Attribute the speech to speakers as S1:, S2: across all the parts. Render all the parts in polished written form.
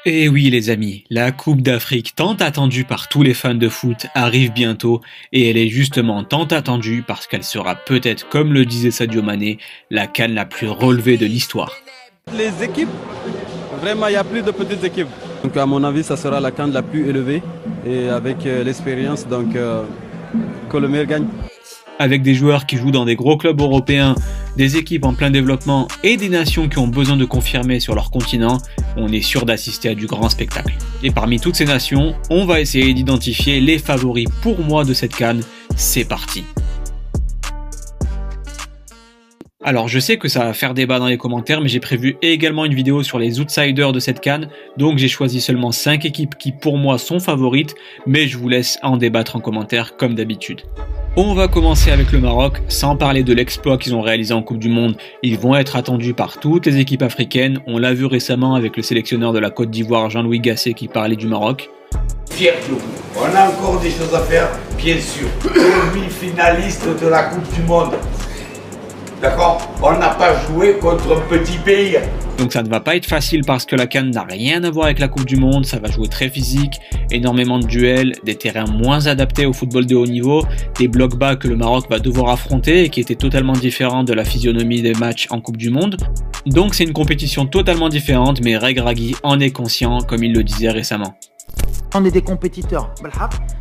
S1: Et oui les amis, la Coupe d'Afrique tant attendue par tous les fans de foot arrive bientôt et elle est justement tant attendue parce qu'elle sera peut-être, comme le disait Sadio Mané, la CAN la plus relevée de l'histoire.
S2: Les équipes, vraiment il n'y a plus de petites équipes. Donc à mon avis ça sera la CAN la plus élevée et avec l'expérience que le meilleur gagne.
S1: Avec des joueurs qui jouent dans des gros clubs européens, des équipes en plein développement et des nations qui ont besoin de confirmer sur leur continent, on est sûr d'assister à du grand spectacle. Et parmi toutes ces nations, on va essayer d'identifier les favoris pour moi de cette CAN. C'est parti! Alors je sais que ça va faire débat dans les commentaires, mais j'ai prévu également une vidéo sur les outsiders de cette CAN, donc j'ai choisi seulement 5 équipes qui pour moi sont favorites, mais je vous laisse en débattre en commentaire comme d'habitude. On va commencer avec le Maroc, sans parler de l'exploit qu'ils ont réalisé en Coupe du Monde. Ils vont être attendus par toutes les équipes africaines, on l'a vu récemment avec le sélectionneur de la Côte d'Ivoire Jean-Louis Gasset qui parlait du Maroc.
S3: Fier club. On a encore des choses à faire, bien sûr. Demi-finaliste de la Coupe du Monde. D'accord? On n'a pas joué contre un petit pays.
S1: Donc ça ne va pas être facile parce que la CAN n'a rien à voir avec la Coupe du Monde, ça va jouer très physique, énormément de duels, des terrains moins adaptés au football de haut niveau, des blocs bas que le Maroc va devoir affronter et qui étaient totalement différents de la physionomie des matchs en Coupe du Monde. Donc c'est une compétition totalement différente, mais Regragui en est conscient comme il le disait récemment.
S4: On est des compétiteurs.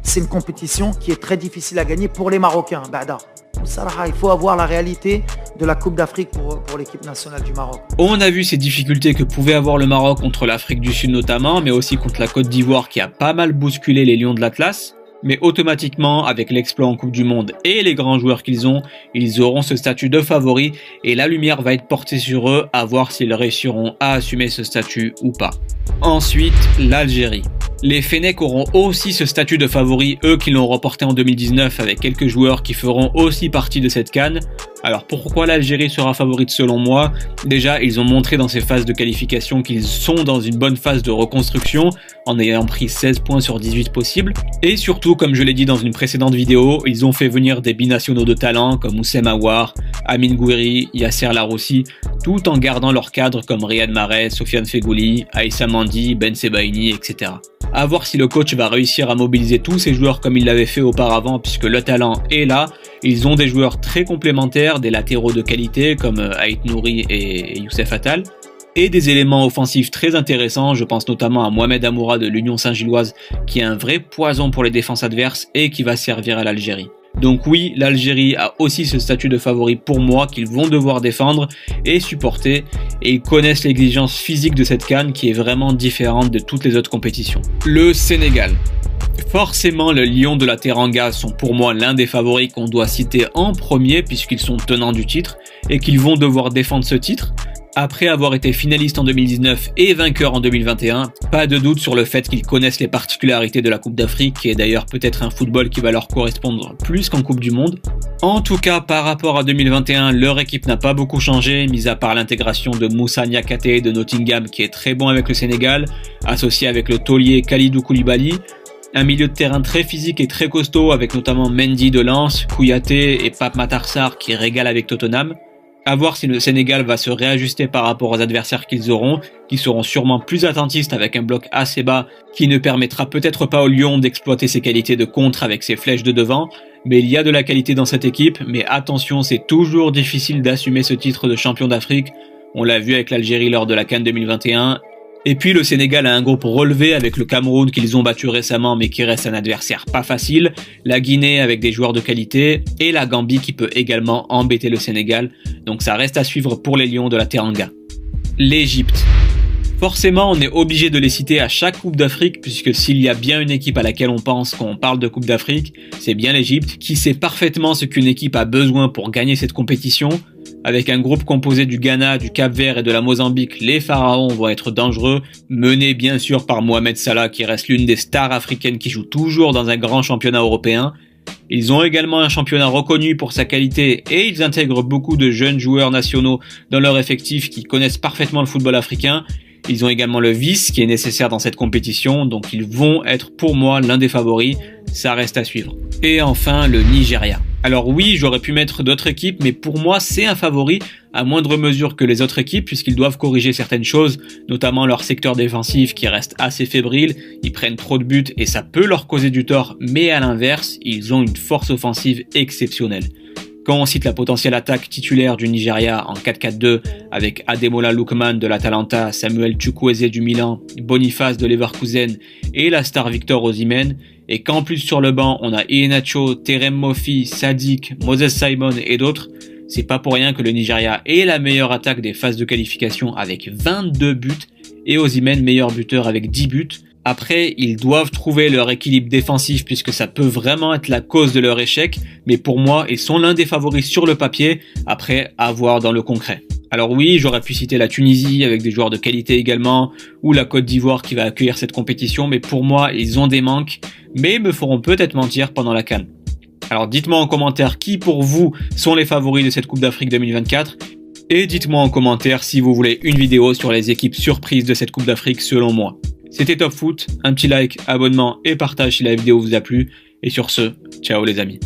S4: C'est une compétition qui est très difficile à gagner pour les Marocains. Il faut avoir la réalité de la Coupe d'Afrique pour l'équipe nationale du Maroc.
S1: On a vu ces difficultés que pouvait avoir le Maroc contre l'Afrique du Sud notamment, mais aussi contre la Côte d'Ivoire qui a pas mal bousculé les Lions de l'Atlas. Mais automatiquement, avec l'exploit en Coupe du Monde et les grands joueurs qu'ils ont, ils auront ce statut de favori et la lumière va être portée sur eux à voir s'ils réussiront à assumer ce statut ou pas. Ensuite, l'Algérie. Les Fennecs auront aussi ce statut de favori, eux qui l'ont remporté en 2019 avec quelques joueurs qui feront aussi partie de cette CAN. Alors pourquoi l'Algérie sera favorite selon moi? Déjà, ils ont montré dans ces phases de qualification qu'ils sont dans une bonne phase de reconstruction en ayant pris 16 points sur 18 possibles. Et surtout, comme je l'ai dit dans une précédente vidéo, ils ont fait venir des binationaux de talent comme Oussem Aouar, Amin Gouiri, Yasser Laroussi, tout en gardant leur cadre comme Riyad Mahrez, Sofiane Feghouli, Aïssa Mandi, Ben Sebaini, etc. À voir si le coach va réussir à mobiliser tous ces joueurs comme il l'avait fait auparavant puisque le talent est là. Ils ont des joueurs très complémentaires, des latéraux de qualité comme Ait Nouri et Youssef Attal et des éléments offensifs très intéressants, je pense notamment à Mohamed Amoura de l'Union Saint-Gilloise qui est un vrai poison pour les défenses adverses et qui va servir à l'Algérie. Donc oui, l'Algérie a aussi ce statut de favori pour moi qu'ils vont devoir défendre et supporter et ils connaissent l'exigence physique de cette CAN qui est vraiment différente de toutes les autres compétitions. Le Sénégal. Forcément, les Lions de la Teranga sont pour moi l'un des favoris qu'on doit citer en premier puisqu'ils sont tenants du titre et qu'ils vont devoir défendre ce titre. Après avoir été finaliste en 2019 et vainqueur en 2021, pas de doute sur le fait qu'ils connaissent les particularités de la Coupe d'Afrique, qui est d'ailleurs peut-être un football qui va leur correspondre plus qu'en Coupe du Monde. En tout cas, par rapport à 2021, leur équipe n'a pas beaucoup changé, mis à part l'intégration de Moussa Niakhaté de Nottingham, qui est très bon avec le Sénégal, associé avec le taulier Kalidou Koulibaly. Un milieu de terrain très physique et très costaud, avec notamment Mendy de Lens, Kouyaté et Pape Matar Sarr qui régale avec Tottenham. À voir si le Sénégal va se réajuster par rapport aux adversaires qu'ils auront, qui seront sûrement plus attentistes avec un bloc assez bas qui ne permettra peut-être pas au Lion d'exploiter ses qualités de contre avec ses flèches de devant, mais il y a de la qualité dans cette équipe, mais attention, c'est toujours difficile d'assumer ce titre de champion d'Afrique, on l'a vu avec l'Algérie lors de la CAN 2021, et puis le Sénégal a un groupe relevé avec le Cameroun qu'ils ont battu récemment mais qui reste un adversaire pas facile, la Guinée avec des joueurs de qualité et la Gambie qui peut également embêter le Sénégal, donc ça reste à suivre pour les Lions de la Teranga. L'Égypte. Forcément, on est obligé de les citer à chaque Coupe d'Afrique puisque s'il y a bien une équipe à laquelle on pense quand on parle de Coupe d'Afrique, c'est bien l'Égypte qui sait parfaitement ce qu'une équipe a besoin pour gagner cette compétition. Avec un groupe composé du Ghana, du Cap-Vert et de la Mozambique, les Pharaons vont être dangereux, menés bien sûr par Mohamed Salah qui reste l'une des stars africaines qui joue toujours dans un grand championnat européen. Ils ont également un championnat reconnu pour sa qualité et ils intègrent beaucoup de jeunes joueurs nationaux dans leur effectif qui connaissent parfaitement le football africain. Ils ont également le vice qui est nécessaire dans cette compétition, donc ils vont être pour moi l'un des favoris, ça reste à suivre. Et enfin le Nigeria. Alors oui, j'aurais pu mettre d'autres équipes, mais pour moi c'est un favori à moindre mesure que les autres équipes puisqu'ils doivent corriger certaines choses, notamment leur secteur défensif qui reste assez fébrile, ils prennent trop de buts et ça peut leur causer du tort, mais à l'inverse, ils ont une force offensive exceptionnelle. Quand on cite la potentielle attaque titulaire du Nigeria en 4-4-2 avec Ademola Lookman de l'Atalanta, Samuel Chukwueze du Milan, Boniface de Leverkusen et la star Victor Osimhen, et qu'en plus sur le banc on a Iheanacho, Terem Moffi, Sadik, Moses Simon et d'autres, c'est pas pour rien que le Nigeria est la meilleure attaque des phases de qualification avec 22 buts et Osimhen meilleur buteur avec 10 buts. Après, ils doivent trouver leur équilibre défensif puisque ça peut vraiment être la cause de leur échec, mais pour moi, ils sont l'un des favoris sur le papier, après à voir dans le concret. Alors oui, j'aurais pu citer la Tunisie avec des joueurs de qualité également, ou la Côte d'Ivoire qui va accueillir cette compétition, mais pour moi, ils ont des manques, mais me feront peut-être mentir pendant la CAN. Alors dites-moi en commentaire qui pour vous sont les favoris de cette Coupe d'Afrique 2024, et dites-moi en commentaire si vous voulez une vidéo sur les équipes surprises de cette Coupe d'Afrique selon moi. C'était Top Foot, un petit like, abonnement et partage si la vidéo vous a plu. Et sur ce, ciao les amis.